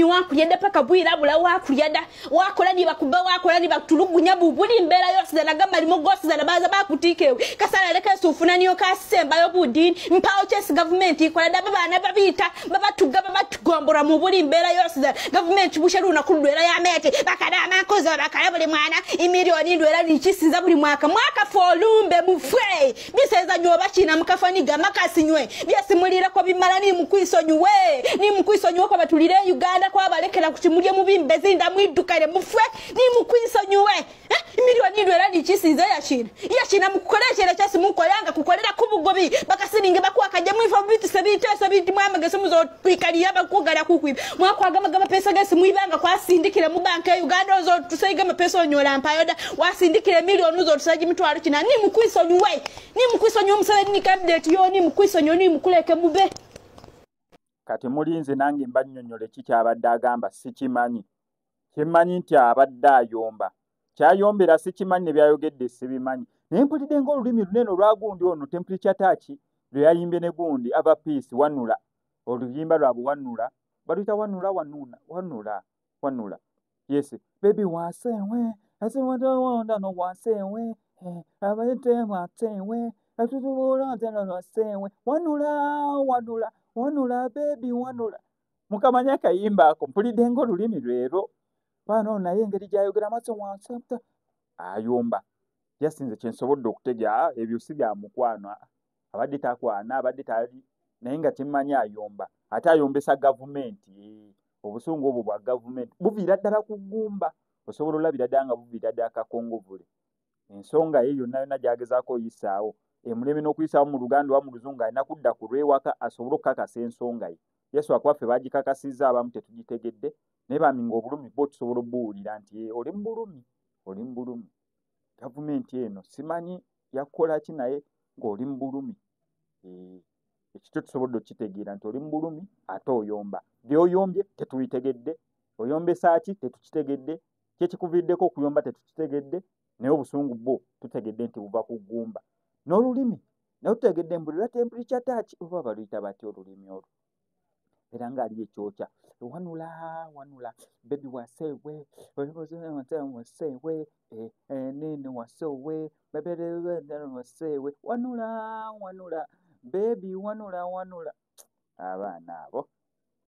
tulugunya wakulyadda paka bwirabula wakulyadda wakola ni bakuba wakola ni batulugunya bubuli mbera yose nagamba limo gosi za baza bakutikewe kasala leka sufuna niyo kasemba yo budini mpawo chesi government ikola daba bana babita babatuga babatugombora mu buli mbera yose government busharuna kulwera ya mete bakada amakozo bakala buli mwana imilioni ndwera lichisiza buli mwaka folumbe mufwe biseza nyoba china mukafaniga makasinywe byasimulira ko bimala ni mukwisonywe ko batulire Uganda kwa balekera kuchimulye mu bimbe zinda mwidukale mufwe ni mukwisonywe imilioni ndwera lichisiza ya china mukoreshere cyase mukoyanga kukolera kubugobi bakasininge bakwakaje mwifa bitu sebitese biti mwamagese muzo kwikaliya bakugala kukwiba mwakwagama pesa gese mwibanga kwasindikira mu banka ya Uganda zo tusaiga mapesa onyola mpayoda wasindikire milioni zo tusaji mitwaro kina ni mukwisonywe musale ni candidate yo ni mukwisonywe ni mukuleke mube kati mulinze nange mbanyonyole kikyabadde agamba sikimanyi kimanyi nti abadde ayomba kyayombera sikimanyi ne byayogedde sibimanyi naye mpulidde ng'olulimi lunene olwagundi ono temperature touch lwe yayimbye ne gundi aba peace wanula oluyimba lwabwe wanula baluyita wanula yes baby wasewe asiwanda no wasewe abayete wasewe atubula tena wasewe wanula baby wanula mukamanya kayimba ako mpulidde ng'olulimi lwero bano naye engeri gyayogera matse wansapta ayomba yasinze kyensobodde okutegera ebyo si bya mukwano abadde takwana abadde tali naye nga kimanya ayomba ate ayombesa gavumenti obusungu obwo bwa gavumenti buviira ddala kugumba osobola olabira ddala nga buviira ddala kakongovule ensonga ye yonna gyagezaako oyisaawo emuleme n'okuyisaawo mu Luganda oba mu Luzungu alina kudda ku lwewaka asobole okukakasa ensonga ye yesu akwaffe bagikakasizza abamu tetugitegedde naye baminga obulumi bo tusobola obuwulira nti oli mu bulumi gavumenti eno simanyi yakukola ki naye ng'oli mu bulumi ekityo tusobodde okitegeera nti oli mu bulumi ate oyomba by'oyombye tetubitegedde oyombesa ki tetukitegedde kyekikuviddeko okuyomba tetukitegedde naye obusungu bwo tutegedde nti buva ku ggumba n'olulimi naye tutegedde mbulira temperature touch oba baluyita batya olulimi olwo era ng'ali ekyokya wanula baby wasewe wasewe nene wasewe wasewe wanula baby wanula abaana abo